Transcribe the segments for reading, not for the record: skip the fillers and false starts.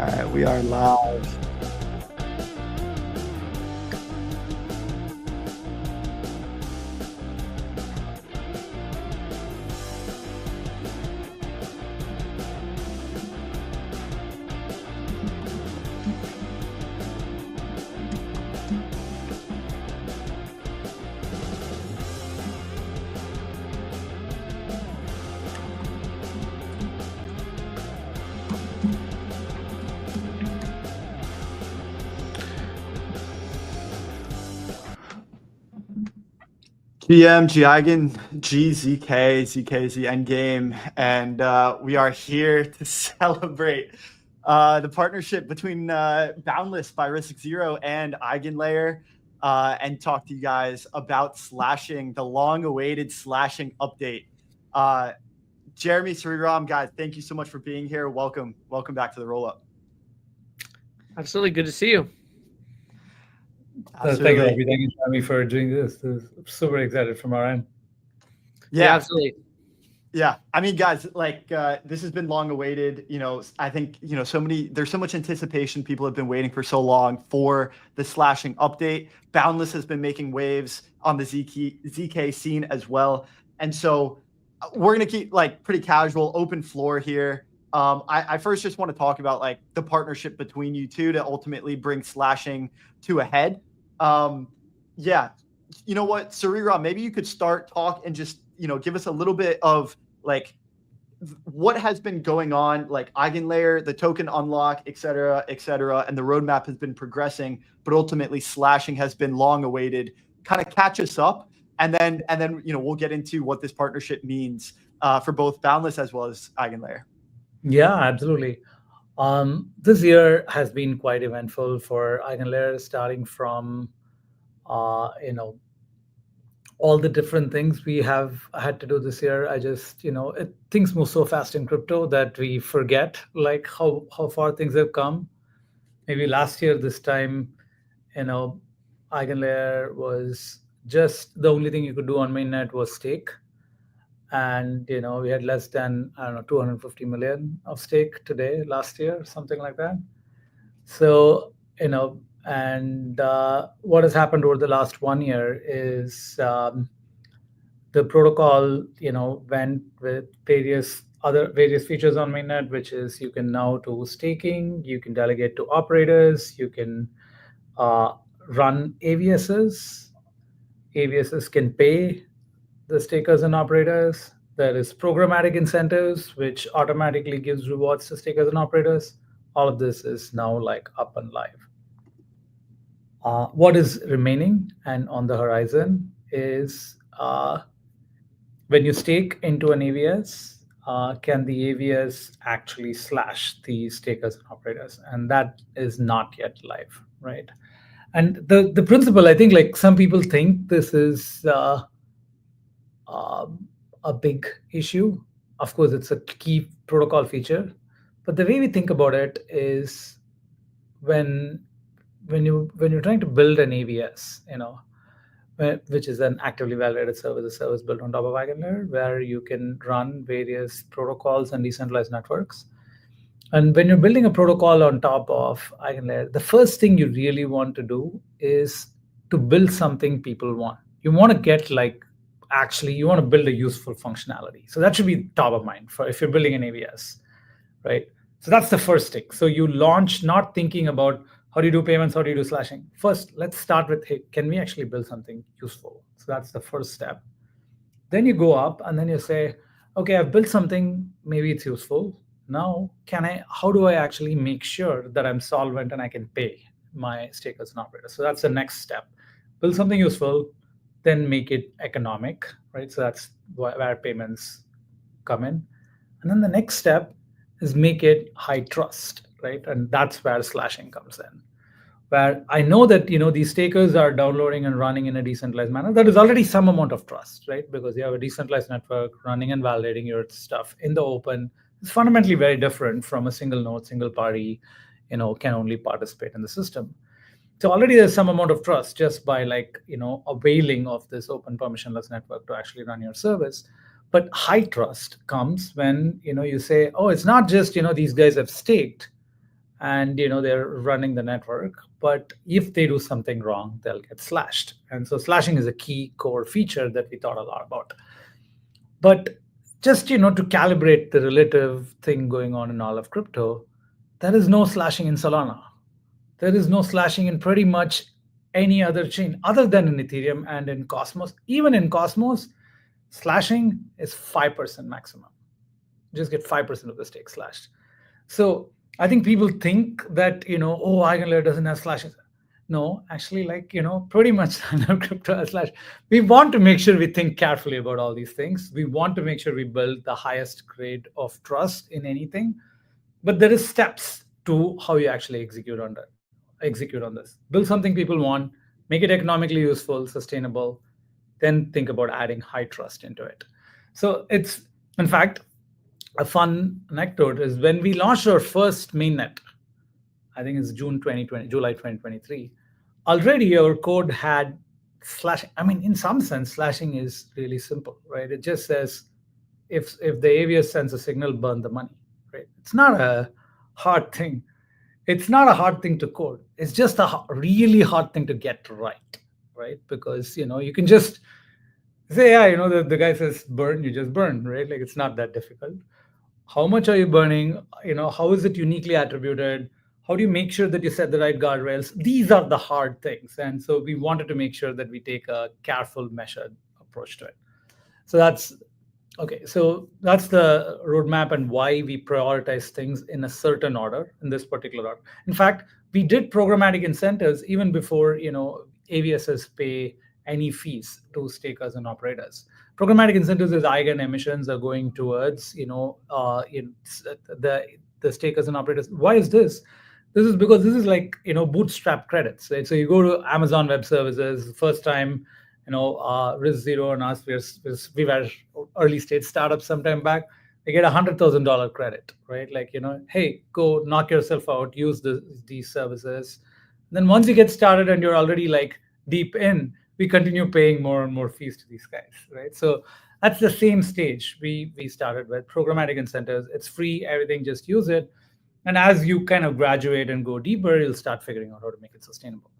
All right, we are live. GM, Eigen, ZK, ZK is the end game, and we are here to celebrate the partnership between Boundless by Risc Zero and Eigenlayer, and talk to you guys about slashing, the long-awaited slashing update. Jeremy, Sreeram, guys, thank you so much for being here. Welcome back to the roll-up. Absolutely, good to see you. Thank you, Robbie. Thank you, Jeremy, for doing this. This is super excited from our end. Yeah, absolutely. Yeah, I mean, guys, like this has been long awaited. I think there's so much anticipation. People have been waiting for so long for the slashing update. Boundless has been making waves on the ZK scene as well, and so we're gonna keep pretty casual, open floor here. I first just want to talk about the partnership between you two to ultimately bring slashing to a head. Yeah, you know what, Sreeram, maybe you could talk and just give us a little bit of what has been going on, Eigenlayer, the token unlock, et cetera, and the roadmap has been progressing, but ultimately slashing has been long awaited. Kind of catch us up, and then we'll get into what this partnership means for both Boundless as well as Eigenlayer. Yeah, absolutely. This year has been quite eventful for Eigenlayer, starting from all the different things we have had to do this year. Things move so fast in crypto that we forget how far things have come. Maybe last year this time, Eigenlayer was just the only thing you could do on Mainnet was stake. And we had less than 250 million of stake last year, something like that. So what has happened over the last 1 year is the protocol went with various features on Mainnet, which is you can now do staking, you can delegate to operators, you can run AVSs. AVSs can pay the stakers and operators. There is programmatic incentives, which automatically gives rewards to stakers and operators. All of this is now up and live. What is remaining and on the horizon is when you stake into an AVS, can the AVS actually slash the stakers and operators? And that is not yet live, right? And the principle, I think, some people think this is a big issue. Of course, it's a key protocol feature, but the way we think about it is when you're trying to build an AVS, which is an actively validated service built on top of Eigenlayer, where you can run various protocols and decentralized networks. And when you're building a protocol on top of Eigenlayer, the first thing you really want to do is to build something people want. You want to get you want to build a useful functionality. So that should be top of mind for if you're building an AVS, right? So that's the first thing. So you launch not thinking about how do you do payments, how do you do slashing. First, let's start with, hey, can we actually build something useful? So that's the first step. Then you go up and then you say, okay, I've built something, maybe it's useful. Now, how do I actually make sure that I'm solvent and I can pay my stakers and operators? So that's the next step. Build something useful, then make it economic, right? So that's where payments come in. And then the next step is make it high trust, right? And that's where slashing comes in, where I know that these stakers are downloading and running in a decentralized manner. That is already some amount of trust, right? Because you have a decentralized network running and validating your stuff in the open. It's fundamentally very different from a single node, single party, can only participate in the system. So already there's some amount of trust just by availing of this open permissionless network to actually run your service. But high trust comes when you say, oh, it's not just these guys have staked and they're running the network. But if they do something wrong, they'll get slashed. And so slashing is a key core feature that we thought a lot about. But just to calibrate the relative thing going on in all of crypto, there is no slashing in Solana. There is no slashing in pretty much any other chain other than in Ethereum and in Cosmos. Even in Cosmos, slashing is 5% maximum. Just get 5% of the stake slashed. So I think people think that, Eigenlayer doesn't have slashes. No, actually, pretty much crypto has slash. We want to make sure we think carefully about all these things. We want to make sure we build the highest grade of trust in anything. But there is steps to how you actually execute on this. Build something people want, make it economically useful, sustainable, then think about adding high trust into it. So it's, in fact, a fun anecdote is when we launched our first mainnet, I think it's July 2023, already our code had slashing. I mean, in some sense, slashing is really simple, right? It just says, if the AVS sends a signal, burn the money, right? It's not a hard thing. It's not a hard thing to code. It's just a really hard thing to get right? Because, you can just say, yeah, the guy says burn, you just burn, right? Like, it's not that difficult. How much are you burning? How is it uniquely attributed? How do you make sure that you set the right guardrails? These are the hard things. And so we wanted to make sure that we take a careful, measured approach to it. So that's okay. So that's the roadmap and why we prioritize things in a certain order, in this particular order. In fact, we did programmatic incentives even before, AVSs pay any fees to stakers and operators. Programmatic incentives is eigen emissions are going towards, the stakers and operators. Why is this? This is because this is like, bootstrap credits, right? So you go to Amazon Web Services, first time, Risc Zero and us, we were early stage startups sometime back, they get $100,000 credit, right? Like, hey, go knock yourself out, use these services. And then once you get started and you're already like deep in, we continue paying more and more fees to these guys, right? So that's the same stage we started with programmatic incentives. It's free, everything, just use it. And as you kind of graduate and go deeper, you'll start figuring out how to make it sustainable.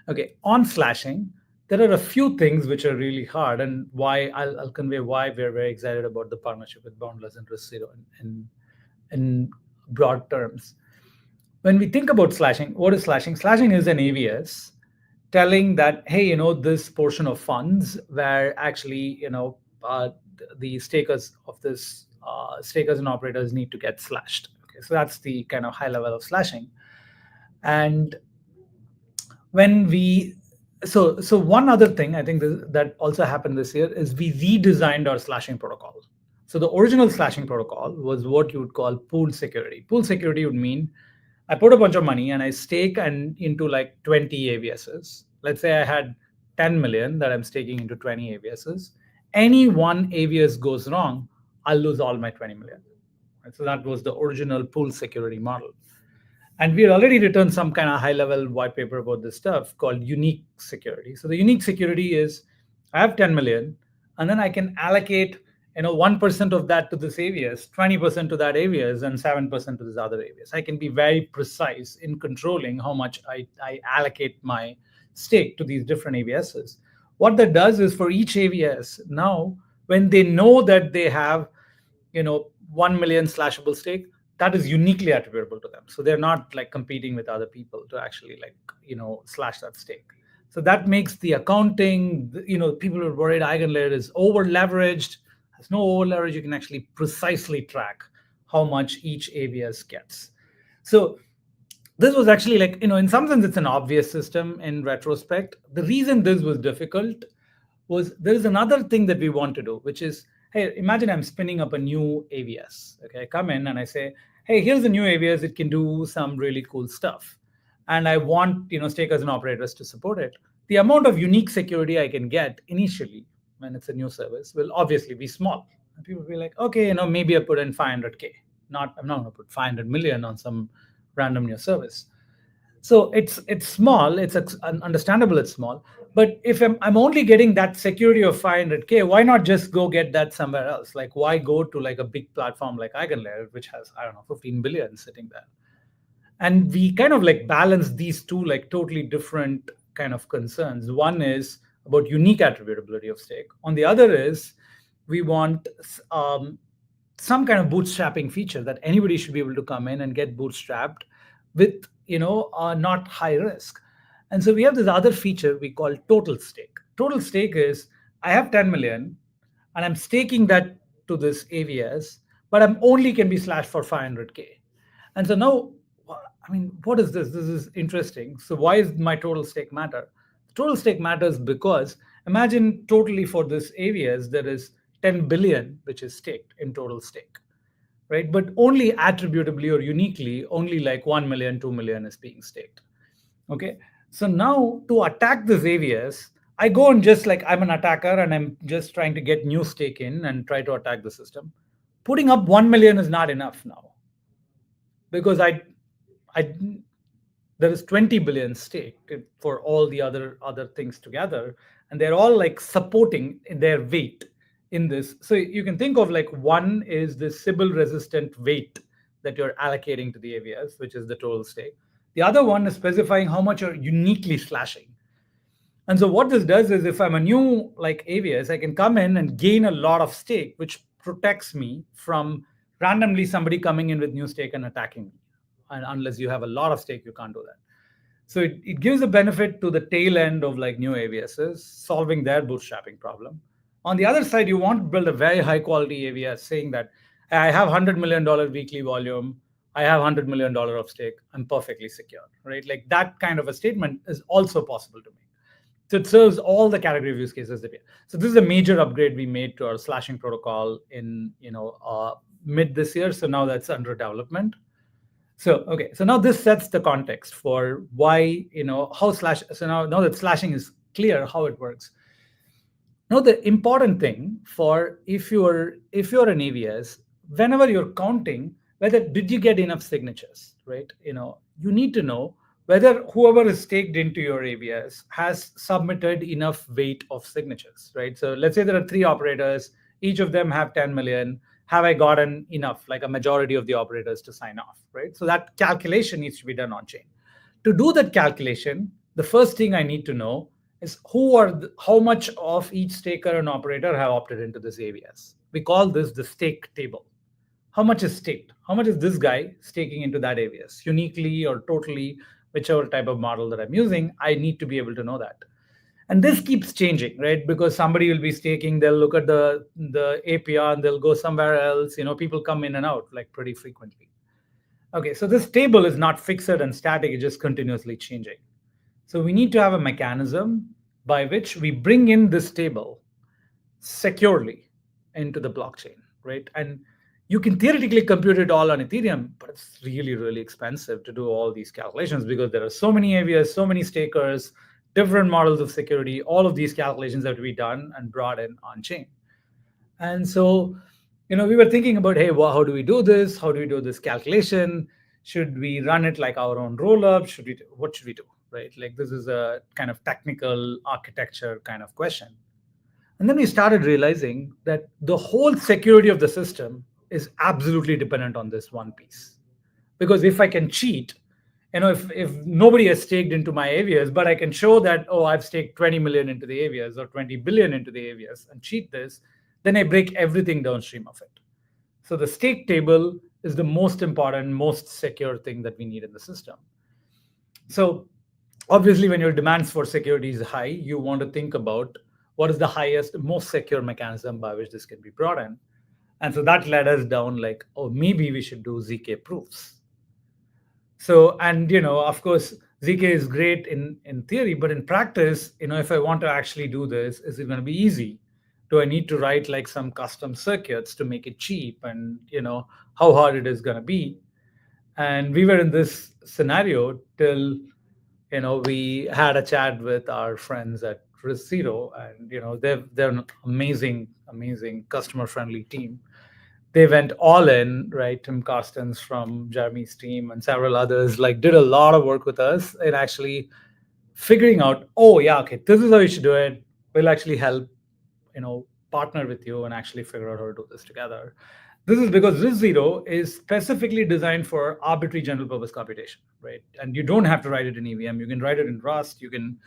Okay, on slashing, there are a few things which are really hard, and why I'll convey why we're very excited about the partnership with Boundless and Risc Zero in broad terms. When we think about slashing, what is slashing? Slashing is an AVS telling that, hey, this portion of funds where actually, the stakers of this stakers and operators need to get slashed. Okay, so that's the kind of high level of slashing. And when we so one other thing I think that also happened this year is we redesigned our slashing protocol. So the original slashing protocol was what you would call pooled security. Pooled security would mean I put a bunch of money and I stake into like 20 AVSs. Let's say I had 10 million that I'm staking into 20 AVSs. Any one AVS goes wrong, I'll lose all my 20 million. Right? So that was the original pooled security model. And we had already written some kind of high-level white paper about this stuff called unique security. So the unique security is I have 10 million, and then I can allocate 1% of that to this AVS, 20% to that AVS, and 7% to this other AVS. I can be very precise in controlling how much I allocate my stake to these different AVSs. What that does is for each AVS, now when they know that they have 1 million slashable stake, that is uniquely attributable to them. So they're not like competing with other people to actually slash that stake. So that makes the accounting, people are worried Eigenlayer is over leveraged. There's no over leverage. You can actually precisely track how much each AVS gets. So this was actually in some sense, it's an obvious system in retrospect. The reason this was difficult was there is another thing that we want to do, which is, hey, imagine I'm spinning up a new AVS. Okay, I come in and I say, hey, here's a new AVS. It can do some really cool stuff. And I want stakers and operators to support it. The amount of unique security I can get initially when it's a new service will obviously be small. And people will be like, okay, maybe I put in 500K. I'm not going to put 500 million on some random new service. So it's small. It's understandable it's small. But if I'm only getting that security of 500K, why not just go get that somewhere else? Like, why go to a big platform like Eigenlayer, which has, 15 billion sitting there? And we kind of like balance these two like totally different kind of concerns. One is about unique attributability of stake. On the other is we want some kind of bootstrapping feature that anybody should be able to come in and get bootstrapped with, not high risk. And so we have this other feature we call total stake. Total stake is I have 10 million and I'm staking that to this AVS, but I'm only can be slashed for 500K. And so now, what is this? This is interesting. So why is my total stake matter? Total stake matters because imagine totally for this AVS, there is 10 billion, which is staked in total stake, right? But only attributably or uniquely, only like 1 million, 2 million is being staked. Okay. So now to attack this AVS, I go and just like I'm an attacker and I'm just trying to get new stake in and try to attack the system. Putting up 1 million is not enough now because there is 20 billion staked for all the other things together, and they're all like supporting their weight in this. So you can think of like one is the Sybil resistant weight that you're allocating to the AVS, which is the total stake. The other one is specifying how much you're uniquely slashing. And so what this does is if I'm a new like AVS, I can come in and gain a lot of stake, which protects me from randomly somebody coming in with new stake and attacking me. And unless you have a lot of stake, you can't do that. So it gives a benefit to the tail end of like new AVSs, solving their bootstrapping problem. On the other side, you want to build a very high quality AVS saying that I have $100 million weekly volume, I have $100 million of stake, I'm perfectly secure, right? Like that kind of a statement is also possible to make. So it serves all the category of use cases that we have. So this is a major upgrade we made to our slashing protocol in mid this year. So now that's under development. So now this sets the context for why how slash. So now that slashing is clear how it works. Now the important thing for if you're an AVS, whenever you're counting, whether did you get enough signatures, right? You need to know whether whoever is staked into your AVS has submitted enough weight of signatures, right? So let's say there are 3 operators, each of them have 10 million. Have I gotten enough, like a majority of the operators to sign off, right? So that calculation needs to be done on chain. To do that calculation, the first thing I need to know is how much of each staker and operator have opted into this AVS. We call this the stake table. How much is staked? How much is this guy staking into that AVS, uniquely or totally, whichever type of model that I'm using, I need to be able to know that. And this keeps changing, right? Because somebody will be staking, they'll look at the APR and they'll go somewhere else. People come in and out like pretty frequently. Okay, so this table is not fixed and static, it's just continuously changing. So we need to have a mechanism by which we bring in this table securely into the blockchain, right? And you can theoretically compute it all on Ethereum, but it's really, really expensive to do all these calculations because there are so many AVS, so many stakers, different models of security. All of these calculations have to be done and brought in on chain. And so, we were thinking about, hey, well, how do we do this? How do we do this calculation? Should we run it like our own rollup? What should we do, right? Like this is a kind of technical architecture kind of question. And then we started realizing that the whole security of the system is absolutely dependent on this one piece. Because if I can cheat, if nobody has staked into my AVS, but I can show that, I've staked 20 million into the AVS or 20 billion into the AVS and cheat this, then I break everything downstream of it. So the stake table is the most important, most secure thing that we need in the system. So obviously, when your demands for security is high, you want to think about what is the highest, most secure mechanism by which this can be brought in. And so that led us down like, maybe we should do ZK proofs. So, and, of course, ZK is great in theory, but in practice, if I want to actually do this, is it going to be easy? Do I need to write like some custom circuits to make it cheap? And, how hard it is going to be? And we were in this scenario till, we had a chat with our friends at Risc Zero, and, they're an amazing, amazing customer-friendly team. They went all in, right? Tim Carstens from Jeremy's team and several others did a lot of work with us in actually figuring out, this is how you should do it. We'll actually help, partner with you and actually figure out how to do this together. This is because Risc Zero is specifically designed for arbitrary general purpose computation, right? And you don't have to write it in EVM. You can write it in Rust. You can,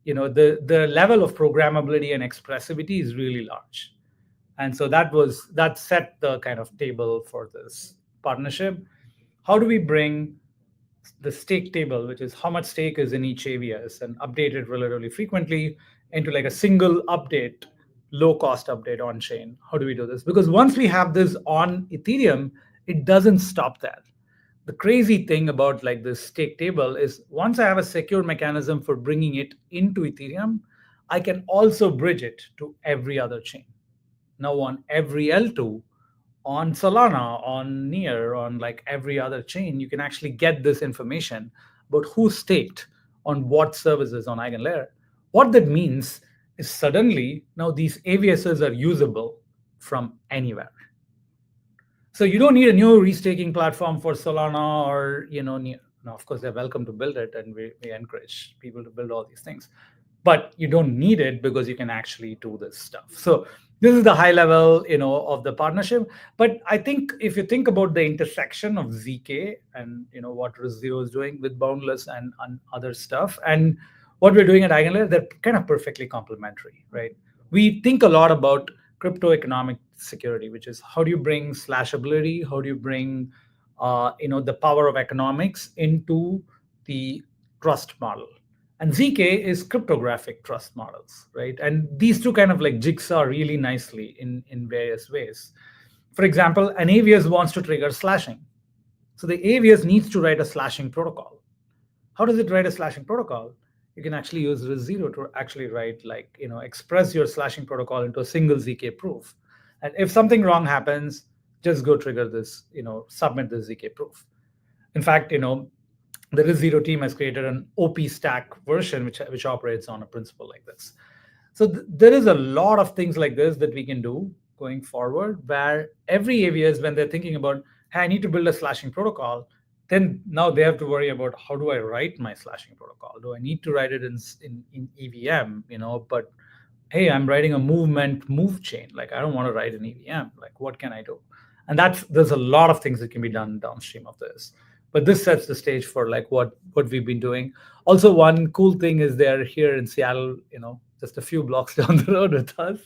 the level of programmability and expressivity is really large. And so that set the kind of table for this partnership. How do we bring the stake table, which is how much stake is in each AVS and update it relatively frequently, into like a single update, low cost update on chain? How do we do this? Because once we have this on Ethereum, it doesn't stop there. The crazy thing about like this stake table is once I have a secure mechanism for bringing it into Ethereum, I can also bridge it to every other chain. Now on every L2, on Solana, on Near, on like every other chain, you can actually get this information about who staked on what services on Eigenlayer. What that means is suddenly now these AVSs are usable from anywhere. So you don't need a new restaking platform for Solana or Near. Now, of course, they're welcome to build it, and we encourage people to build all these things. But you don't need it because you can actually do this stuff. So this is the high level, of the partnership. But I think if you think about the intersection of ZK and what Risc Zero is doing with Boundless and other stuff, and what we're doing at Eigenlayer, they're kind of perfectly complementary, right? We think a lot about crypto economic security, which is how do you bring slashability? How do you bring the power of economics into the trust model? And ZK is cryptographic trust models, right? And these two kind of like jigsaw really nicely in various ways. For example, an AVS wants to trigger slashing. So the AVS needs to write a slashing protocol. How does it write a slashing protocol? You can actually use Risc Zero to actually write express your slashing protocol into a single ZK proof. And if something wrong happens, just go trigger this, submit the ZK proof. In fact, the Risc Zero team has created an OP stack version which operates on a principle like this. So there is a lot of things like this that we can do going forward, where every AVS, when they're thinking about, hey, I need to build a slashing protocol, then now they have to worry about how do I write my slashing protocol? Do I need to write it in EVM? But hey, I'm writing a move chain. Like I don't want to write an EVM. Like what can I do? And there's a lot of things that can be done downstream of this. But this sets the stage for like what we've been doing. Also, one cool thing is they're here in Seattle, just a few blocks down the road with us.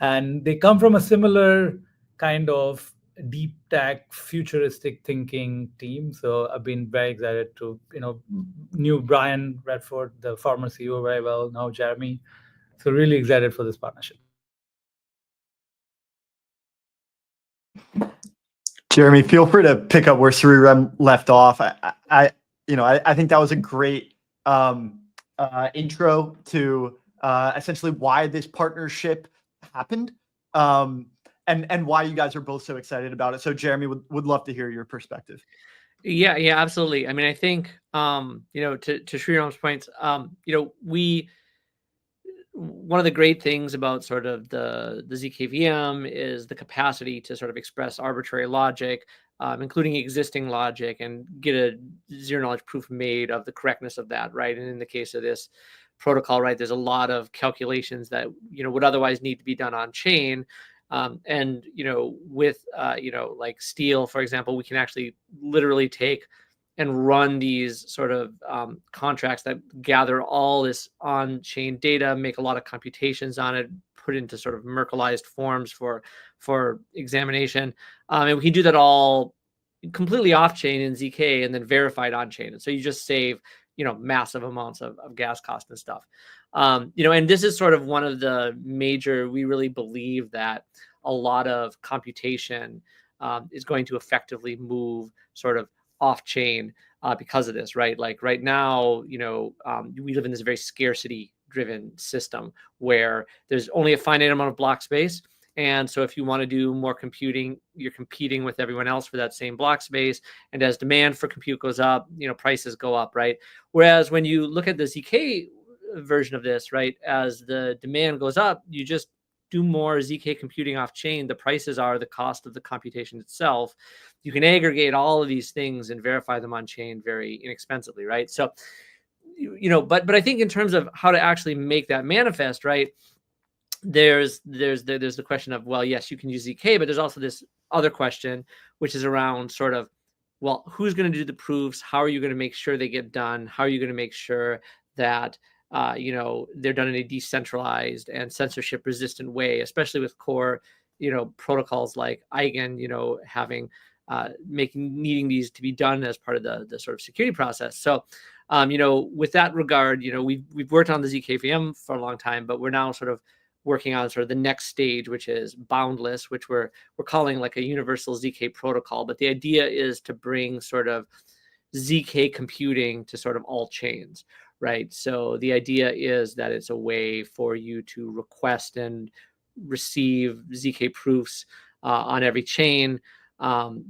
And they come from a similar kind of deep tech, futuristic thinking team. So I've been very excited to, knew Brian Redford, the former CEO, very well, now Jeremy. So really excited for this partnership. Jeremy, feel free to pick up where Sreeram left off. I think that was a great intro to essentially why this partnership happened, and why you guys are both so excited about it. So, Jeremy, would love to hear your perspective. Yeah, absolutely. I mean, I think to Sreeram's points, one of the great things about sort of the ZKVM is the capacity to sort of express arbitrary logic, including existing logic, and get a zero knowledge proof made of the correctness of that, right? And in the case of this protocol, right, there's a lot of calculations that would otherwise need to be done on chain. And with like Steel, for example, we can actually literally take and run these sort of contracts that gather all this on-chain data, make a lot of computations on it, put it into sort of Merkleized forms for examination. And we can do that all completely off-chain in ZK and then verified on-chain. And so you just save, massive amounts of gas cost and stuff. And this is sort of one of the major, we really believe that a lot of computation is going to effectively move sort of off-chain because of this, right? Like right now, we live in this very scarcity-driven system where there's only a finite amount of block space. And so if you want to do more computing, you're competing with everyone else for that same block space. And as demand for compute goes up, prices go up, right? Whereas when you look at the ZK version of this, right, as the demand goes up, you just do more ZK computing off chain. The prices are the cost of the computation itself. You can aggregate all of these things and verify them on chain very inexpensively, right? So, but I think in terms of how to actually make that manifest, right, there's the question of, well, yes, you can use ZK, but there's also this other question, which is around sort of, well, who's going to do the proofs? How are you going to make sure they get done? How are you going to make sure that they're done in a decentralized and censorship resistant way, especially with core protocols like Eigen, having needing these to be done as part of the sort of security process. So with that regard, we've worked on the ZK VM for a long time, but we're now sort of working on sort of the next stage, which is Boundless, which we're calling like a universal ZK protocol. But the idea is to bring sort of ZK computing to sort of all chains, right? So the idea is that it's a way for you to request and receive ZK proofs on every chain, and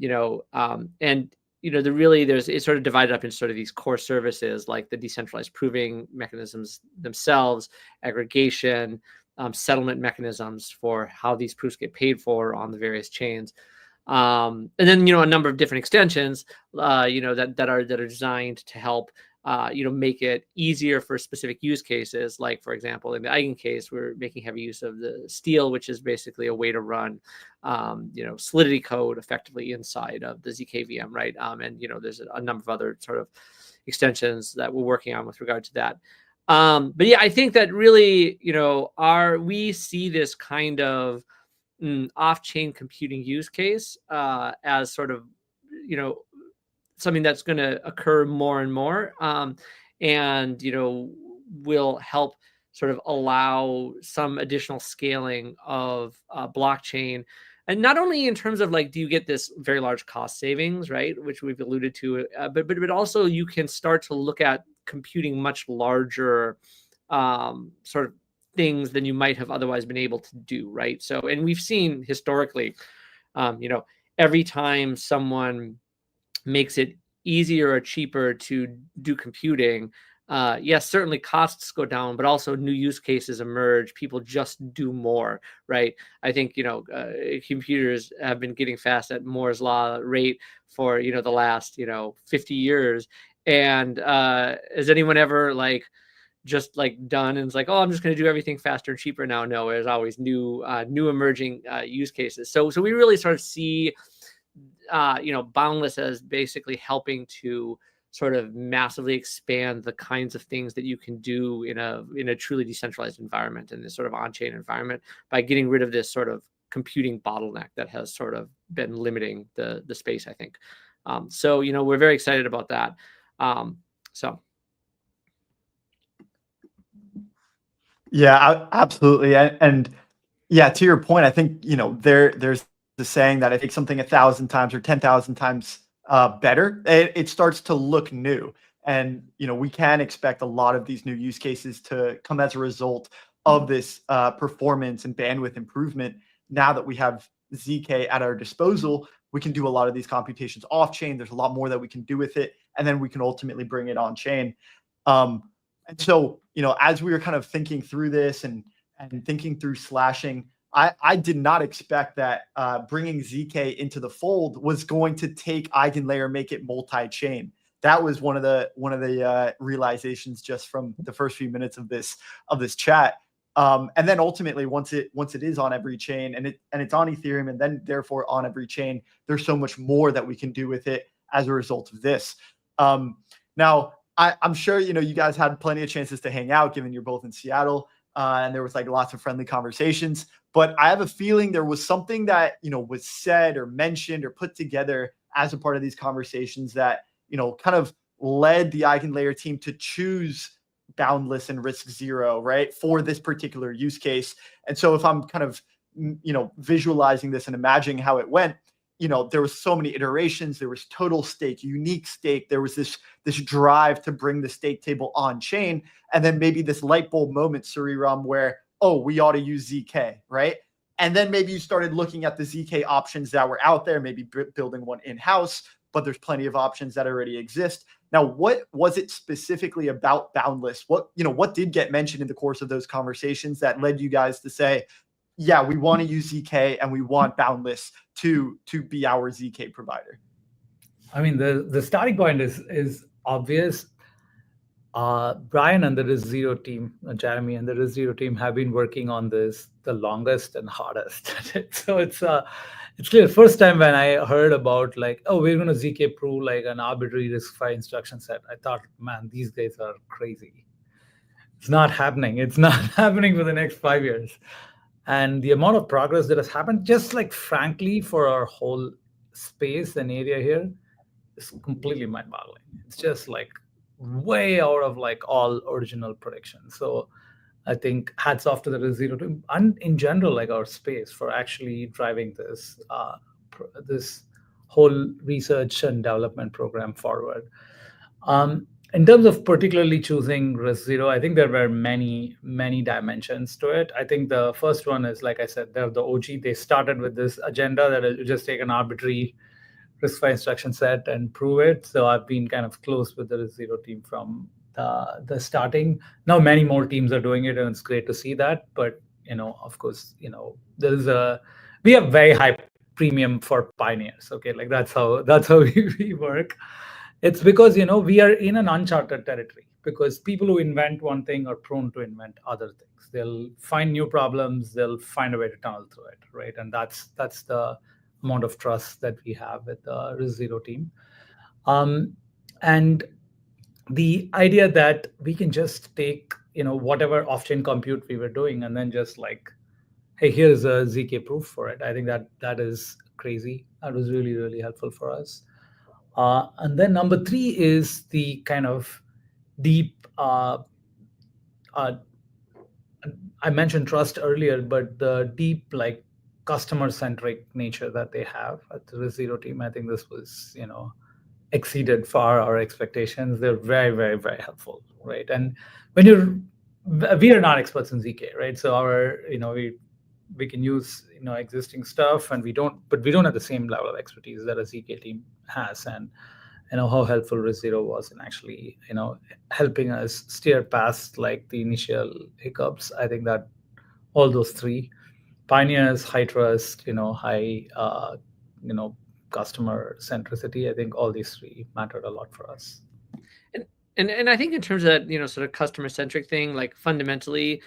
it's sort of divided up into sort of these core services like the decentralized proving mechanisms themselves, aggregation, settlement mechanisms for how these proofs get paid for on the various chains. And then, a number of different extensions, that are designed to help, make it easier for specific use cases. Like, for example, in the Eigen case, we're making heavy use of the Steal, which is basically a way to run, Solidity code effectively inside of the ZK VM, right? And, there's a number of other sort of extensions that we're working on with regard to that. But yeah, I think that really, we see this kind of off-chain computing use case as sort of, something that's going to occur more and more, and will help sort of allow some additional scaling of blockchain. And not only in terms of like, do you get this very large cost savings, right, which we've alluded to, but also you can start to look at computing much larger sort of things than you might have otherwise been able to do, right? So, and we've seen historically, every time someone makes it easier or cheaper to do computing, yes, certainly costs go down, but also new use cases emerge. People just do more, right? I think, computers have been getting fast at Moore's law rate for, the last, 50 years. And has anyone ever just done and it's like, oh, I'm just going to do everything faster and cheaper now? No, there's always new emerging use cases. So we really sort of see, Boundless as basically helping to sort of massively expand the kinds of things that you can do in a truly decentralized environment, in this sort of on-chain environment, by getting rid of this sort of computing bottleneck that has sort of been limiting the space, I think. So, we're very excited about that. So. Yeah, absolutely. And yeah, to your point, I think, there's the saying that I think something 1,000 times or 10,000 times better, it starts to look new. And, we can expect a lot of these new use cases to come as a result of this performance and bandwidth improvement. Now that we have ZK at our disposal, we can do a lot of these computations off chain. There's a lot more that we can do with it. And then we can ultimately bring it on chain. And so, as we were kind of thinking through this and thinking through slashing, I did not expect that bringing ZK into the fold was going to take Eigenlayer, make it multi-chain. That was one of the realizations just from the first few minutes of this chat. And then ultimately, once it is on every chain and it's on Ethereum and then therefore on every chain, there's so much more that we can do with it as a result of this. Now, I'm sure you guys had plenty of chances to hang out, given you're both in Seattle, and there was lots of friendly conversations. But I have a feeling there was something that was said or mentioned or put together as a part of these conversations that kind of led the Eigenlayer team to choose Boundless and Risc Zero, right, for this particular use case. And so if I'm kind of visualizing this and imagining how it went, there was so many iterations. There was total stake, unique stake. There was this drive to bring the stake table on chain. And then maybe this light bulb moment, Sreeram, where, oh, we ought to use ZK, right? And then maybe you started looking at the ZK options that were out there, maybe building one in-house, but there's plenty of options that already exist. Now, what was it specifically about Boundless? What did get mentioned in the course of those conversations that led you guys to say, yeah, we want to use ZK and we want Boundless to be our ZK provider? I mean, the starting point is obvious. Brian and the Risc Zero team, Jeremy and the Risc Zero team have been working on this the longest and hardest. So it's clear. First time when I heard about like, oh, we're going to ZK prove like an arbitrary RISC-V instruction set, I thought, man, these guys are crazy. It's not happening. It's not happening for the next 5 years. And the amount of progress that has happened, just like frankly, for our whole space and area here, is completely mind-boggling. It's just like way out of like all original predictions. So I think hats off to the Risc Zero team and in general, like our space for actually driving this this whole research and development program forward. In terms of particularly choosing Risc Zero, I think there were many dimensions to it. I think the first one is, like I said, they're the OG. They started with this agenda that you just take an arbitrary RISC-V instruction set and prove it. So I've been kind of close with the Risc Zero team from the starting. Now many more teams are doing it, and it's great to see that. But of course, we have very high premium for pioneers. Okay, like that's how we work. It's because we are in an uncharted territory, because people who invent one thing are prone to invent other things. They'll find new problems. They'll find a way to tunnel through it, right? And that's the amount of trust that we have with the Risc Zero team. And the idea that we can just take whatever off-chain compute we were doing and then just like, hey, here's a ZK proof for it. I think that is crazy. That was really, really helpful for us. And then number 3 is the kind of deep, I mentioned trust earlier, but the deep like customer-centric nature that they have at the Risc Zero team. I think this was, exceeded far our expectations. They're very, very, very helpful, right? And we are not experts in ZK, right? So we can use existing stuff, and we don't have the same level of expertise that a ZK team has. And how helpful Risc Zero was in actually helping us steer past like the initial hiccups. I think that all those 3 pioneers, high trust, high customer centricity, I think all these 3 mattered a lot for us. And I think in terms of that sort of customer centric thing, like fundamentally,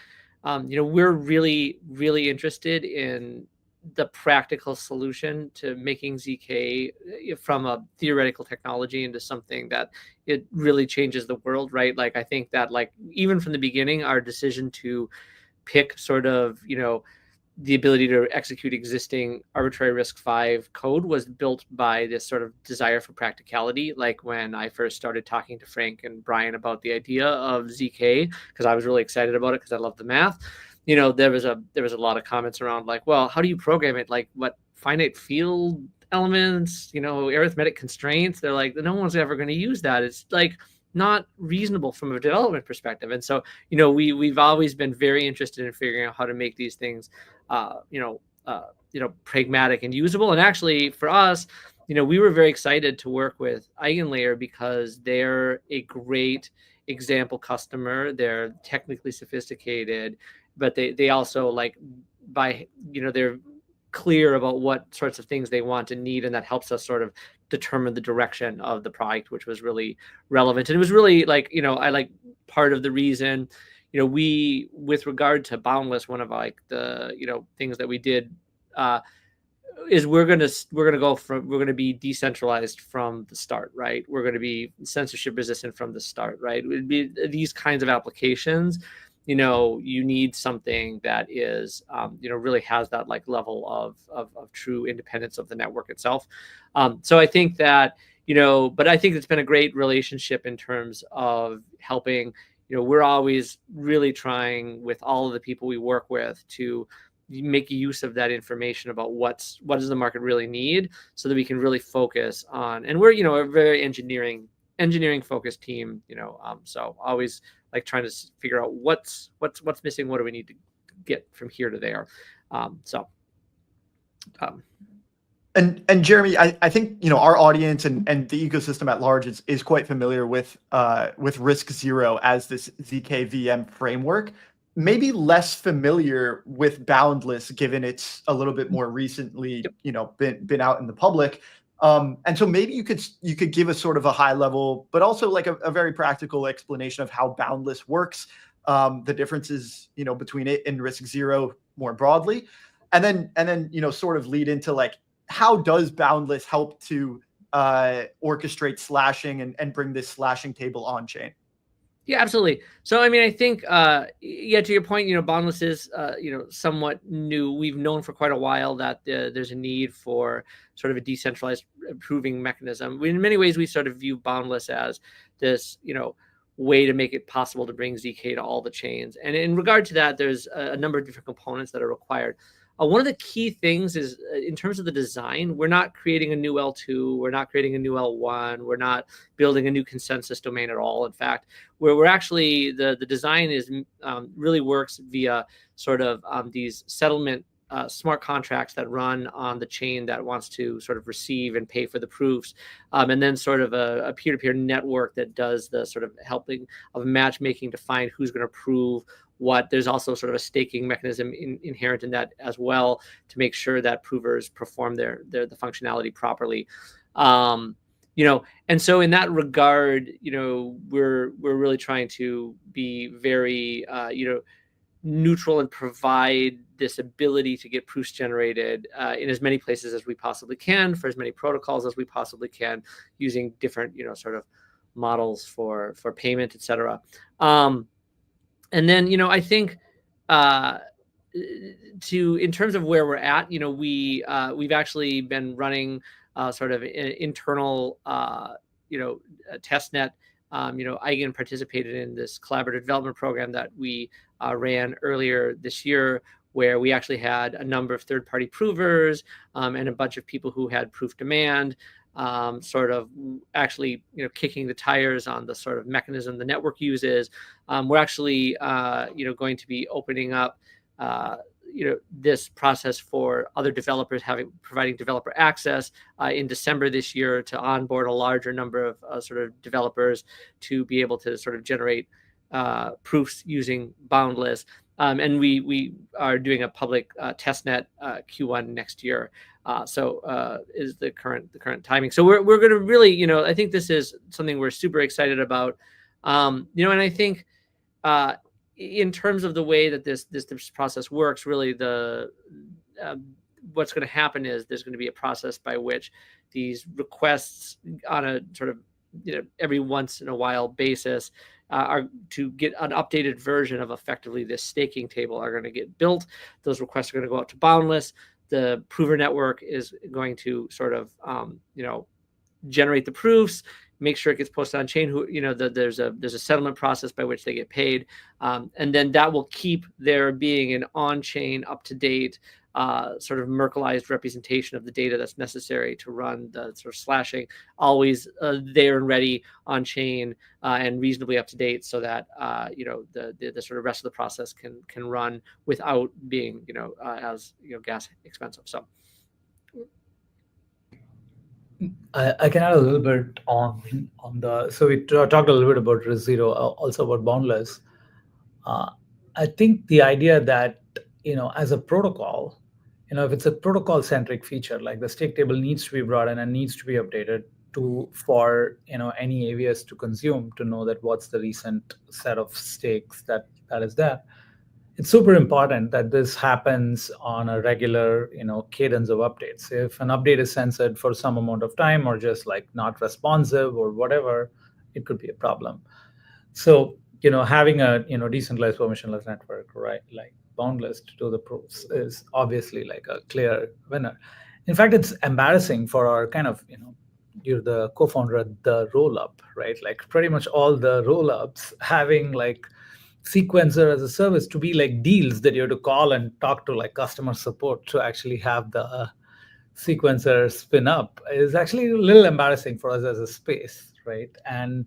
we're really, really interested in the practical solution to making ZK from a theoretical technology into something that it really changes the world, right? Like I think that like even from the beginning, our decision to pick sort of the ability to execute existing arbitrary RISC-V code was built by this sort of desire for practicality. Like when I first started talking to Frank and Brian about the idea of ZK, because I was really excited about it because I love the math. There was a lot of comments around like, well, how do you program it? Like what finite field elements, arithmetic constraints? They're like, no one's ever going to use that. It's like not reasonable from a development perspective. And so, we've always been very interested in figuring out how to make these things, pragmatic and usable. And actually for us, we were very excited to work with Eigenlayer because they're a great example customer. They're technically sophisticated, but they also like they're clear about what sorts of things they want and need, and that helps us sort of determine the direction of the product, which was really relevant. And it was really like I like part of the reason we, with regard to Boundless, one of like the things that we did is we're going to be decentralized from the start, right? We're going to be censorship resistant from the start, right? It would be these kinds of applications. You need something that is, really has that like level of true independence of the network itself. So I think that, but I think it's been a great relationship in terms of helping, we're always really trying with all of the people we work with to make use of that information about what does the market really need, so that we can really focus on, and we're, a very engineering focused team, so always like trying to figure out what's missing, what do we need to get from here to there. And Jeremy, I think our audience and the ecosystem at large is quite familiar with Risc Zero as this ZK VM framework. Maybe less familiar with Boundless, given it's a little bit more recently been out in the public. And so maybe you could give us sort of a high level, but also like a very practical explanation of how Boundless works, the differences, between it and Risc Zero more broadly, and then sort of lead into like, how does Boundless help to orchestrate slashing and bring this slashing table on chain? Yeah, absolutely. So, I mean, I think, to your point, Boundless is, somewhat new. We've known for quite a while that there's a need for sort of a decentralized approving mechanism. In many ways, we sort of view Boundless as this, way to make it possible to bring ZK to all the chains. And in regard to that, there's a number of different components that are required. One of the key things is in terms of the design, we're not creating a new L2, we're not creating a new L1, we're not building a new consensus domain at all. In fact, we're actually, the design is really works via sort of these settlement smart contracts that run on the chain that wants to sort of receive and pay for the proofs, and then sort of a peer-to-peer network that does the sort of helping of matchmaking to find who's going to prove what. There's also sort of a staking mechanism inherent in that as well to make sure that provers perform the functionality properly. And so in that regard, we're really trying to be very, neutral and provide this ability to get proofs generated in as many places as we possibly can for as many protocols as we possibly can, using different, sort of models for payment, et cetera. And then, I think in terms of where we're at, we've actually been running sort of internal, testnet. Eigen participated in this collaborative development program that we ran earlier this year, where we actually had a number of third-party provers and a bunch of people who had proof demand, sort of actually, kicking the tires on the sort of mechanism the network uses. We're actually, going to be opening up, this process for other developers, providing developer access in December this year to onboard a larger number of sort of developers to be able to sort of generate proofs using Boundless. And we are doing a public testnet Q1 next year. So is the current timing. So we're going to really, I think this is something we're super excited about. And I think in terms of the way that this process works, really what's going to happen is there's going to be a process by which these requests on a sort of every once in a while basis are to get an updated version of effectively this staking table are going to get built. Those requests are going to go out to Boundless. The prover network is going to sort of generate the proofs, make sure it gets posted on chain. There's a settlement process by which they get paid, and then that will keep there being an on-chain, up-to-date, sort of Merkleized representation of the data that's necessary to run the sort of slashing, always there and ready on chain and reasonably up to date, so that the sort of rest of the process can run without being as gas expensive. So. I can add a little bit on the. So we talked a little bit about Risc Zero, also about Boundless. I think the idea that as a protocol, if it's a protocol-centric feature, like the stake table needs to be brought in and needs to be updated for any AVS to consume to know that what's the recent set of stakes that is there. It's super important that this happens on a regular, cadence of updates. If an update is censored for some amount of time or just like not responsive or whatever, it could be a problem. So, having a, decentralized permissionless network, right, like Boundless to do the proofs is obviously like a clear winner. In fact, it's embarrassing for our kind of, you're the co-founder at the rollup, right? Like pretty much all the rollups having like sequencer as a service to be like deals that you have to call and talk to like customer support to actually have the sequencer spin up is actually a little embarrassing for us as a space, right? And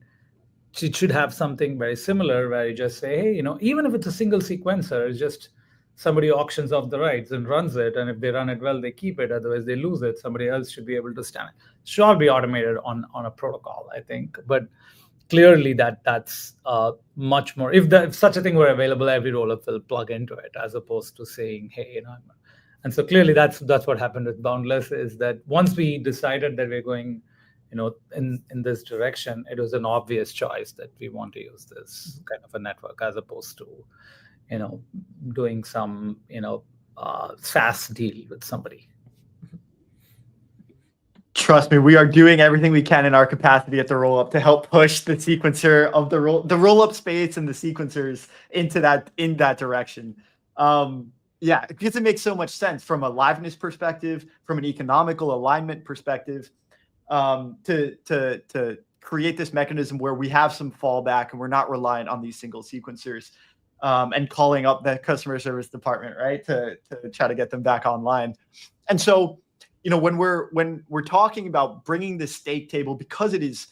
it should have something very similar where you just say, hey, even if it's a single sequencer, it's just somebody auctions off the rights and runs it, and if they run it well, they keep it. Otherwise, they lose it. Somebody else should be able to stand it. Should all be automated on a protocol, I think. But clearly, that's much more. If such a thing were available, every rollup will plug into it, as opposed to saying, hey, And so clearly that's what happened with Boundless, is that once we decided that we're going, in this direction, it was an obvious choice that we want to use this kind of a network as opposed to, doing some, SaaS deal with somebody. Trust me, we are doing everything we can in our capacity at the Rollup to help push the sequencer of the Rollup space and the sequencers in that direction. Yeah, because it makes so much sense from a liveness perspective, from an economical alignment perspective, to create this mechanism where we have some fallback and we're not reliant on these single sequencers, and calling up the customer service department, right, to try to get them back online. And so, when we're talking about bringing the stake table, because it is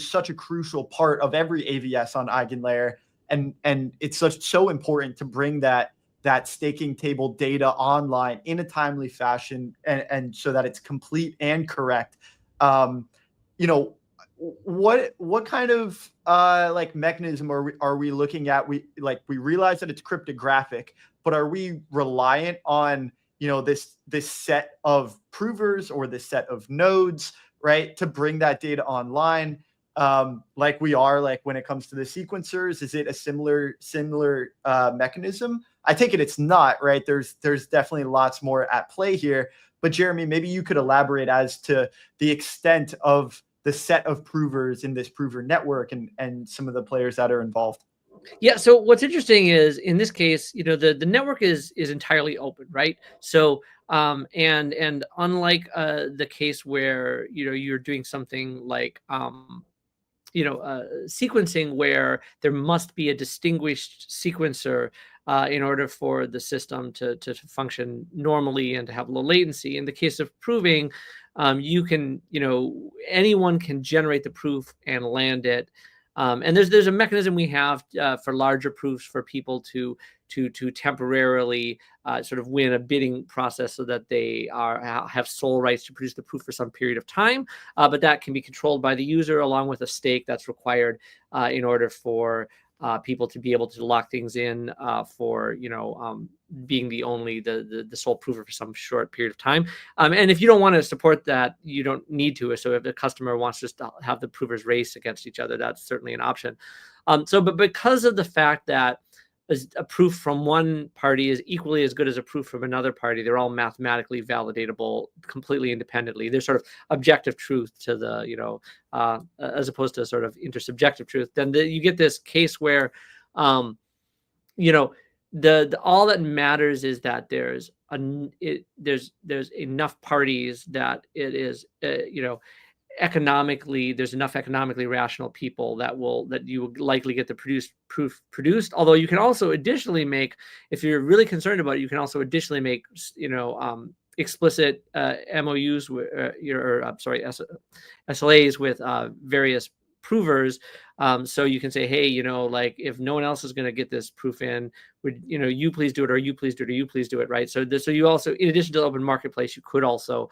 such a crucial part of every AVS on Eigenlayer, and it's so important to bring that staking table data online in a timely fashion, and so that it's complete and correct. What kind of like mechanism are we looking at? We realize that it's cryptographic, but are we reliant on this set of provers or this set of nodes, right, to bring that data online, like we are like when it comes to the sequencers? Is it a similar mechanism? I take it it's not, right? There's definitely lots more at play here. But Jeremy, maybe you could elaborate as to the extent of the set of provers in this prover network and some of the players that are involved. Yeah. So what's interesting is in this case, the network is entirely open, right? So and unlike the case where you're doing something like sequencing where there must be a distinguished sequencer in order for the system to function normally and to have low latency. In the case of proving, you can, anyone can generate the proof and land it. And there's a mechanism we have for larger proofs for people to temporarily sort of win a bidding process so that they have sole rights to produce the proof for some period of time. But that can be controlled by the user along with a stake that's required in order for people to be able to lock things in for being the sole prover for some short period of time. And if you don't want to support that, you don't need to. So if the customer wants just to have the provers race against each other, that's certainly an option. But because of the fact that a proof from one party is equally as good as a proof from another party, they're all mathematically validatable completely independently. There's sort of objective truth to the, as opposed to sort of intersubjective truth. Then you get this case where, all that matters is that there's enough parties that it is, economically, there's enough economically rational people that you will likely get the proof produced. Although you can also additionally make, if you're really concerned about it, you can also additionally make explicit MOUs SLAs with various provers. So you can say, hey, like if no one else is going to get this proof in, would you please do it, or you please do it, or you please do it, right? So you also, in addition to the open marketplace, you could also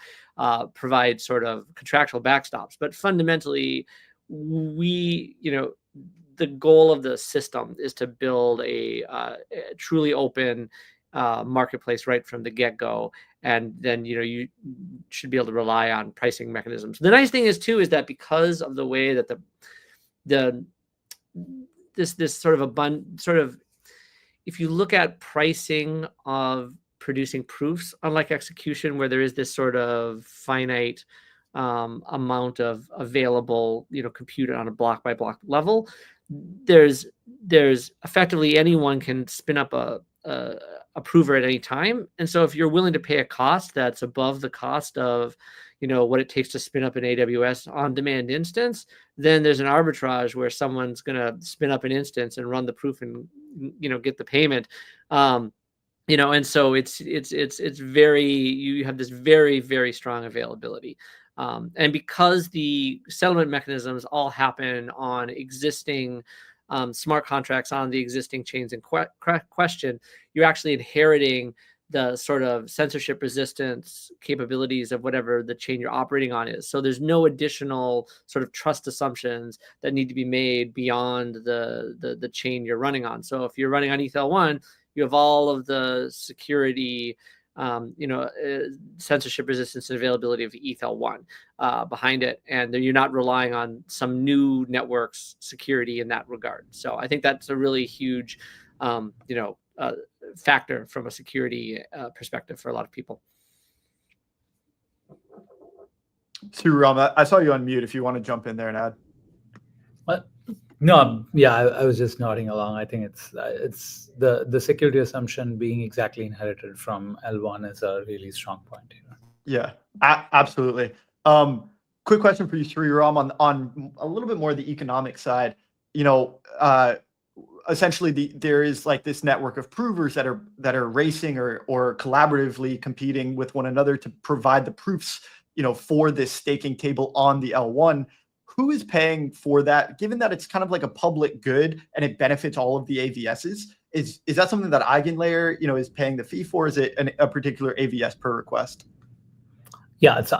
provide sort of contractual backstops. But fundamentally, the goal of the system is to build a truly open marketplace right from the get-go, and then you should be able to rely on pricing mechanisms. The nice thing is that because of the way that this sort of if you look at pricing of producing proofs, unlike execution where there is this sort of finite amount of available compute on a block by block level, there's effectively anyone can spin up a prover at any time. And so if you're willing to pay a cost that's above the cost of what it takes to spin up an AWS on-demand instance, then there's an arbitrage where someone's going to spin up an instance and run the proof and get the payment. And so it's very, you have this very, very strong availability. And because the settlement mechanisms all happen on existing smart contracts on the existing chains in question, you're actually inheriting the sort of censorship resistance capabilities of whatever the chain you're operating on is. So there's no additional sort of trust assumptions that need to be made beyond the chain you're running on. So if you're running on ETH-L1, you have all of the security censorship resistance and availability of ETH-L1 behind it, and you're not relying on some new network's security in that regard. So I think that's a really huge, factor from a security perspective for a lot of people. Sreeram, I saw you on mute if you want to jump in there and add. What? No, yeah, I was just nodding along. I think it's the security assumption being exactly inherited from L1 is a really strong point here. Yeah, absolutely. Quick question for you, Sreeram, on a little bit more the economic side. Essentially there is like this network of provers that are racing or collaboratively competing with one another to provide the proofs, for this staking table on the L1. Who is paying for that? Given that it's kind of like a public good and it benefits all of the AVSs, is that something that Eigenlayer, is paying the fee for? Is it a particular AVS per request? Yeah, it's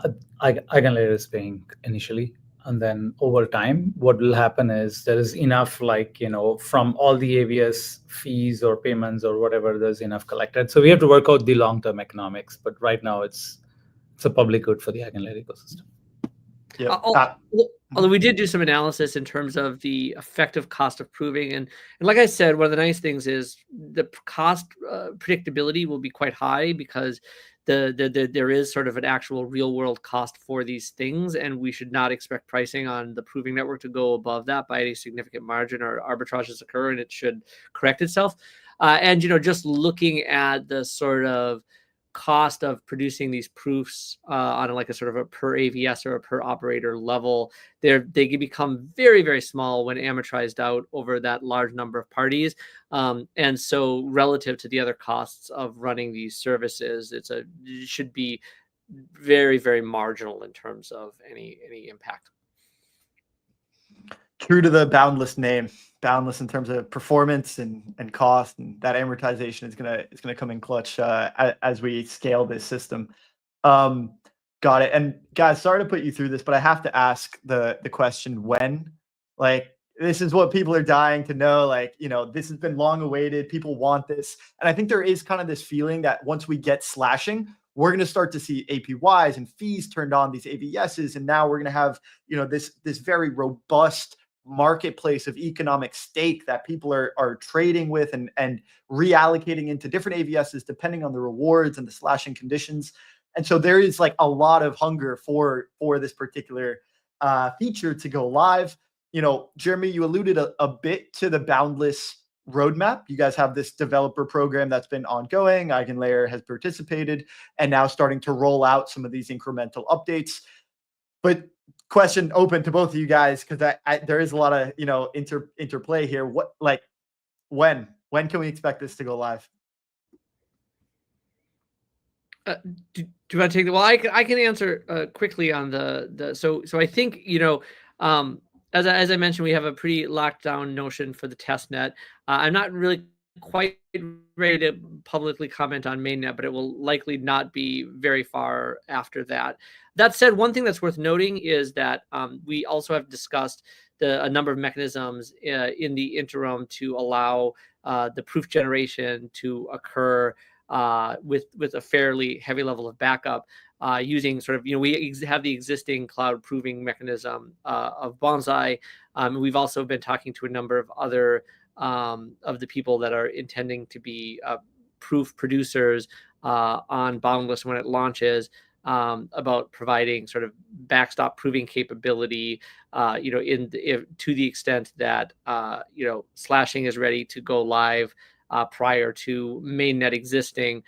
Eigenlayer is paying initially, and then over time, what will happen is there is enough, from all the AVS fees or payments or whatever, there's enough collected. So we have to work out the long-term economics, but right now it's a public good for the Eigenlayer ecosystem. Yeah. Although we did do some analysis in terms of the effective cost of proving, and like I said, one of the nice things is the cost predictability will be quite high because there is sort of an actual real world cost for these things, and we should not expect pricing on the proving network to go above that by any significant margin, or arbitrages occur and it should correct itself. And just looking at the sort of cost of producing these proofs on a sort of a per AVS or a per operator level, they can become very, very small when amortized out over that large number of parties. And so relative to the other costs of running these services, it should be very, very marginal in terms of any impact. True to the Boundless name, Boundless in terms of performance and cost, and that amortization is gonna come in clutch as we scale this system. Got it. And guys, sorry to put you through this, but I have to ask the question when. This is what people are dying to know. This has been long awaited. People want this, and I think there is kind of this feeling that once we get slashing, we're going to start to see APYs and fees turned on these AVSs, and now we're going to have this very robust marketplace of economic stake that people are trading with and reallocating into different AVSs depending on the rewards and the slashing conditions. And so there is a lot of hunger for this particular feature to go live. Jeremy, you alluded a bit to the Boundless roadmap. You guys have this developer program that's been ongoing. Eigenlayer has participated and now starting to roll out some of these incremental updates. But question open to both of you guys, because there is a lot of interplay here. When can we expect this to go live? Do you want to take the? Well, I can answer quickly on the. So I think as I mentioned, we have a pretty locked down notion for the test net. I'm not really quite ready to publicly comment on Mainnet, but it will likely not be very far after that. That said, one thing that's worth noting is that we also have discussed a number of mechanisms in the interim to allow the proof generation to occur with a fairly heavy level of backup using sort of, we have the existing cloud proving mechanism of Bonsai. We've also been talking to a number of other of the people that are intending to be proof producers on Boundless when it launches, about providing sort of backstop proving capability, to the extent that slashing is ready to go live prior to mainnet existing,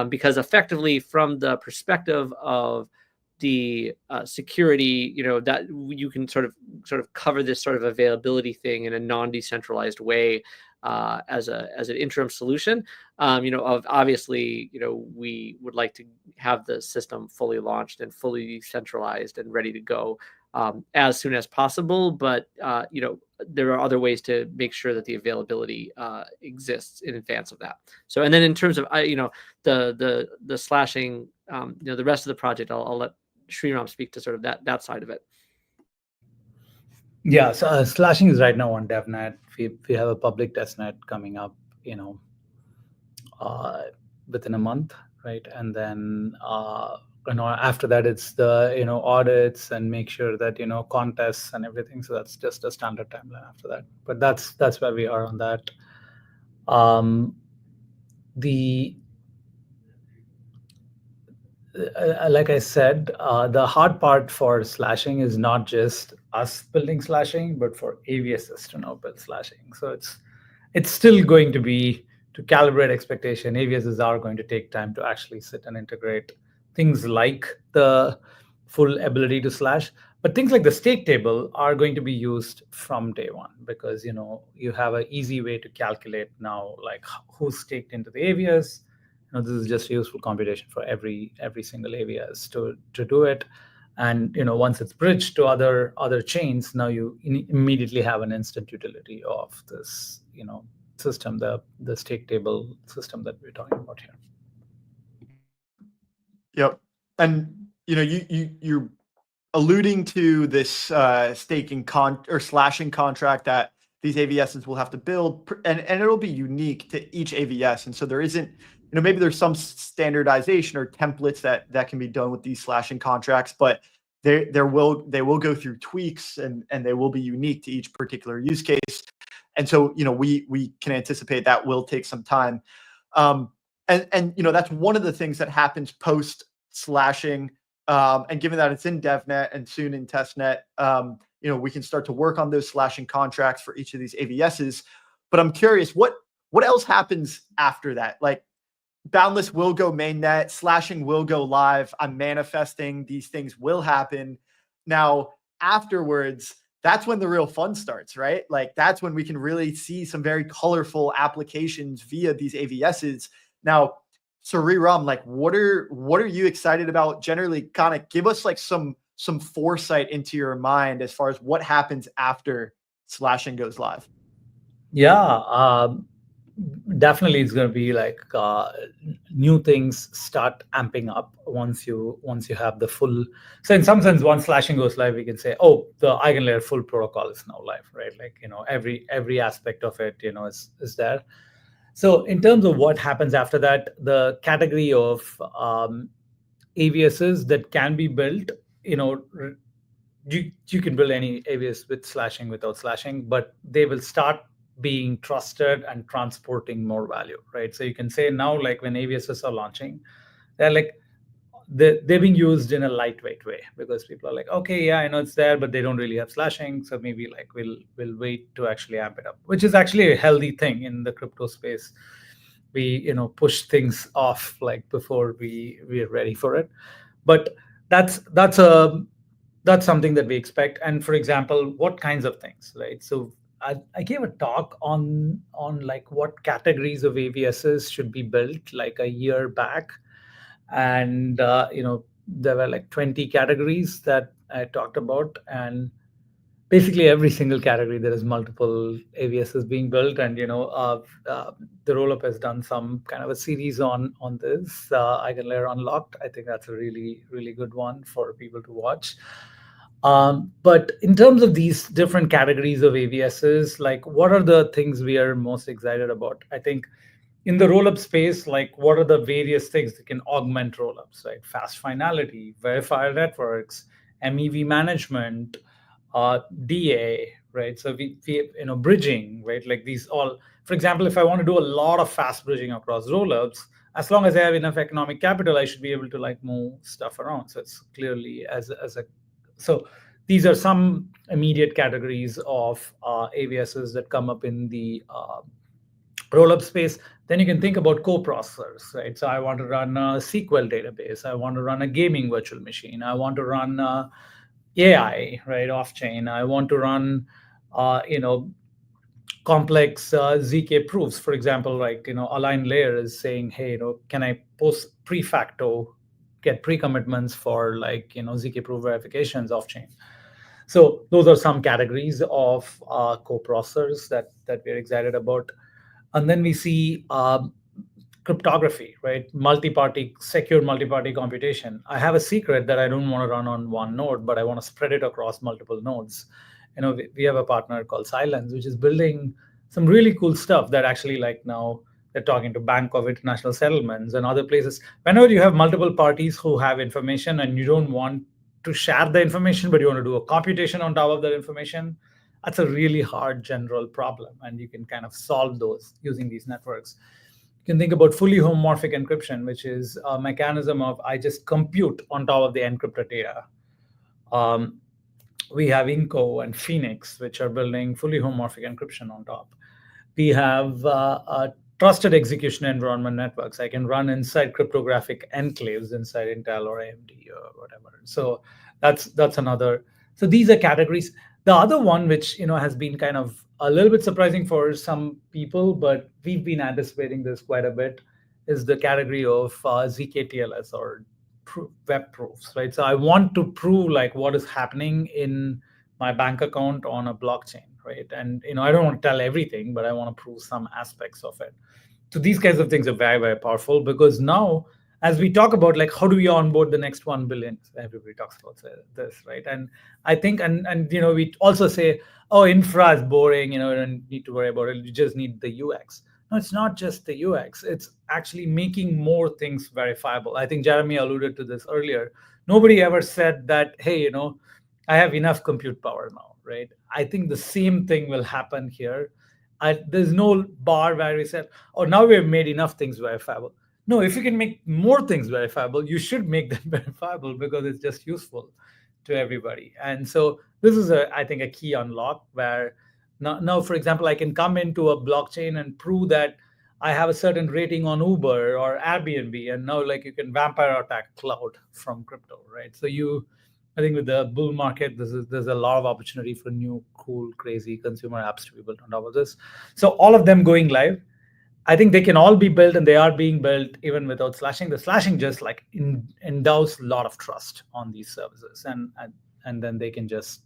because effectively from the perspective of the security, that you can sort of cover this sort of availability thing in a non-decentralized way as an interim solution. Obviously, we would like to have the system fully launched and fully decentralized and ready to go as soon as possible. But there are other ways to make sure that the availability exists in advance of that. So, and then in terms of the slashing, the rest of the project, I'll let Sreeram speak to sort of that side of it. Yeah, so slashing is right now on DevNet. We have a public testnet coming up, within a month. right? And then after that, it's the audits and make sure that contests and everything. So that's just a standard timeline after that. But that's where we are on that. The like I said, the hard part for slashing is not just us building slashing, but for AVSs to now build slashing. So it's still going to be, to calibrate expectation, AVSs are going to take time to actually sit and integrate things like the full ability to slash. But things like the stake table are going to be used from day one, because you have an easy way to calculate now, like who's staked into the AVS. This is just a useful computation for every single AVS to do it. And once it's bridged to other chains, now you immediately have an instant utility of this system, the stake table system that we're talking about here. Yep. And you're alluding to this staking or slashing contract that these AVSs will have to build, and it'll be unique to each AVS. And so there isn't, maybe there's some standardization or templates that can be done with these slashing contracts, but they will go through tweaks and they will be unique to each particular use case. And so, we can anticipate that will take some time. And that's one of the things that happens post slashing. And given that it's in DevNet and soon in testnet, we can start to work on those slashing contracts for each of these AVSs. But I'm curious, what else happens after that? Like, Boundless will go mainnet, slashing will go live. I'm manifesting these things will happen. Now, afterwards, that's when the real fun starts, right? Like, that's when we can really see some very colorful applications via these AVSs. Now, Sreeram, like, what are you excited about? Generally, kind of give us like some foresight into your mind as far as what happens after slashing goes live. Yeah, definitely it's going to be like new things start amping up once you have the full. So in some sense, once slashing goes live, we can say, oh, the Eigenlayer full protocol is now live, right? Like, every aspect of it is there. So in terms of what happens after that, the category of AVSs that can be built, you can build any AVS with slashing, without slashing, but they will start being trusted and transporting more value, right? So you can say now, like, when AVSs are launching, they're being used in a lightweight way, because people are like, okay, yeah, I know it's there, but they don't really have slashing, so maybe like we'll wait to actually amp it up, which is actually a healthy thing in the crypto space. We push things off like before we're ready for it, but that's something that we expect. And for example, what kinds of things, right? So I gave a talk on like what categories of AVSs should be built like a year back. And there were like 20 categories that I talked about, and basically every single category there is multiple AVSs being built. And the rollup has done some kind of a series on this Eigenlayer Unlocked. I think that's a really, really good one for people to watch. But in terms of these different categories of AVSs, like, what are the things we are most excited about? I think in the rollup space, like, what are the various things that can augment rollups, right? Fast finality, verifier networks, MEV management, DA, right? So we bridging, right? Like, these all, for example, if I want to do a lot of fast bridging across rollups, as long as I have enough economic capital, I should be able to like move stuff around. So it's clearly so these are some immediate categories of AVSs that come up in the rollup space. Then you can think about co-processors, right? So I want to run a SQL database. I want to run a gaming virtual machine. I want to run AI, right, off-chain. I want to run, complex ZK proofs. For example, like, Align Layer is saying, hey, can I post pre-facto, get pre-commitments for like, ZK proof verifications off-chain? So those are some categories of co-processors that we're excited about. And then we see cryptography, right? Secure multi-party computation. I have a secret that I don't want to run on one node, but I want to spread it across multiple nodes. We have a partner called Silence, which is building some really cool stuff that actually like now They're talking to Bank of International Settlements and other places. Whenever you have multiple parties who have information and you don't want to share the information, but you want to do a computation on top of that information, that's a really hard general problem. And you can kind of solve those using these networks. You can think about fully homomorphic encryption, which is a mechanism of I just compute on top of the encrypted data. We have Inco and Phoenix, which are building fully homomorphic encryption on top. We have trusted execution environment networks. I can run inside cryptographic enclaves inside Intel or AMD or whatever. So that's another. So these are categories. The other one, which has been kind of a little bit surprising for some people, but we've been anticipating this quite a bit, is the category of ZK-TLS or web proofs, right? So I want to prove like what is happening in my bank account on a blockchain, right? And I don't want to tell everything, but I want to prove some aspects of it. So these kinds of things are very, very powerful, because now, as we talk about like how do we onboard the next 1 billion, everybody talks about this, right? And I think, and we also say, oh, infra is boring, you don't need to worry about it. You just need the UX. No, it's not just the UX. It's actually making more things verifiable. I think Jeremy alluded to this earlier. Nobody ever said that, hey, I have enough compute power now, right? I think the same thing will happen here. There's no bar where we said, oh, now we've made enough things verifiable. No, if you can make more things verifiable, you should make them verifiable, because it's just useful to everybody. And so this is, I think, a key unlock where now, for example, I can come into a blockchain and prove that I have a certain rating on Uber or Airbnb, and now like you can vampire attack cloud from crypto, right? So I think with the bull market, there's a lot of opportunity for new, cool, crazy consumer apps to be built on top of this. So all of them going live, I think they can all be built, and they are being built even without slashing. The slashing just like endows a lot of trust on these services, and then they can just,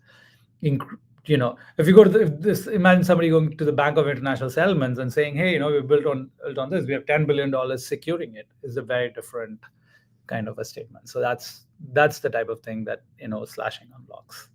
if you go to imagine somebody going to the Bank of International Settlements and saying, hey, we built on this, we have $10 billion securing it, is a very different kind of a statement. So that's the type of thing that slashing unlocks.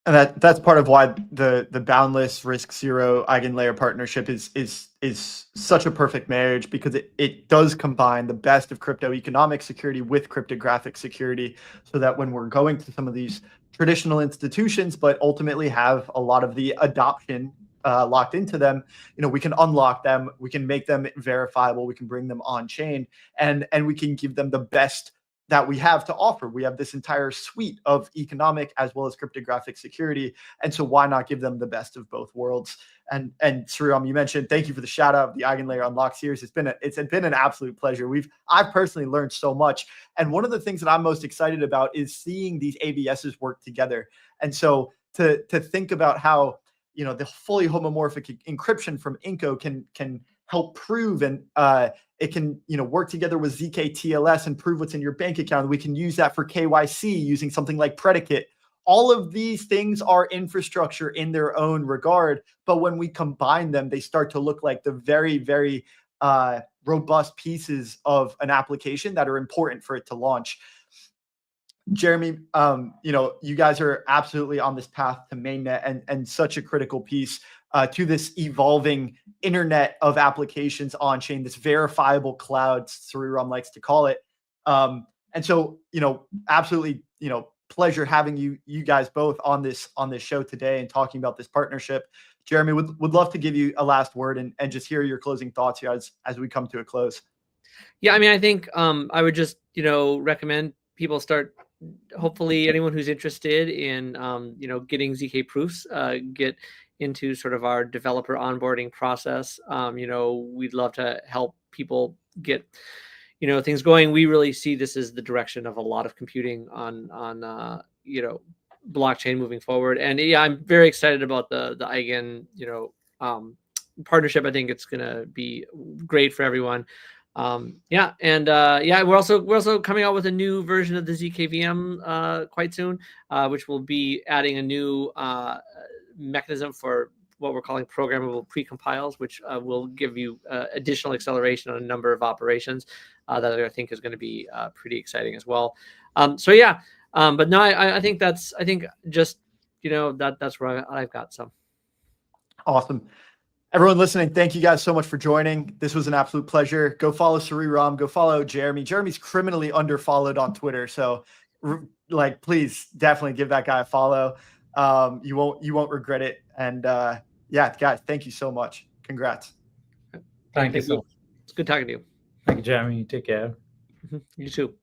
And that's part of why the Boundless Risc Zero Eigenlayer partnership is such a perfect marriage, because it does combine the best of crypto economic security with cryptographic security, so that when we're going to some of these traditional institutions, but ultimately have a lot of the adoption locked into them, we can unlock them, we can make them verifiable, we can bring them on chain, and we can give them the best that we have to offer. We have this entire suite of economic as well as cryptographic security. And so why not give them the best of both worlds? And Sreeram, you mentioned, thank you for the shout out of the Eigenlayer Unlock series. It's been an absolute pleasure. I've personally learned so much. And one of the things that I'm most excited about is seeing these ABSs work together. And so to think about how, the fully homomorphic encryption from Inco can help prove, and it can work together with ZK TLS and prove what's in your bank account. We can use that for KYC using something like Predicate. All of these things are infrastructure in their own regard, but when we combine them, they start to look like the very, very robust pieces of an application that are important for it to launch. Jeremy, you guys are absolutely on this path to mainnet, and such a critical piece to this evolving internet of applications on chain, this verifiable cloud, Sreeram likes to call it. And so, absolutely, pleasure having you guys both on this show today and talking about this partnership. Jeremy, would love to give you a last word and just hear your closing thoughts here as we come to a close. Yeah, I mean, I think I would just, recommend people start. Hopefully anyone who's interested in, getting ZK proofs, get into sort of our developer onboarding process. We'd love to help people get, things going. We really see this as the direction of a lot of computing on blockchain moving forward. And yeah, I'm very excited about the Eigen, partnership. I think it's going to be great for everyone. We're also coming out with a new version of the ZK VM quite soon, which will be adding a new mechanism for what we're calling programmable precompiles, which will give you additional acceleration on a number of operations that I think is going to be pretty exciting as well. But no, I think that's where I've got some. Awesome. Everyone listening, thank you guys so much for joining. This was an absolute pleasure. Go follow Sreeram. Go follow Jeremy. Jeremy's criminally underfollowed on Twitter, so like, please definitely give that guy a follow. You won't regret it. And yeah, guys, thank you so much. Congrats. Thank you so much. It's good talking to you. Thank you, Jeremy. Take care. You too.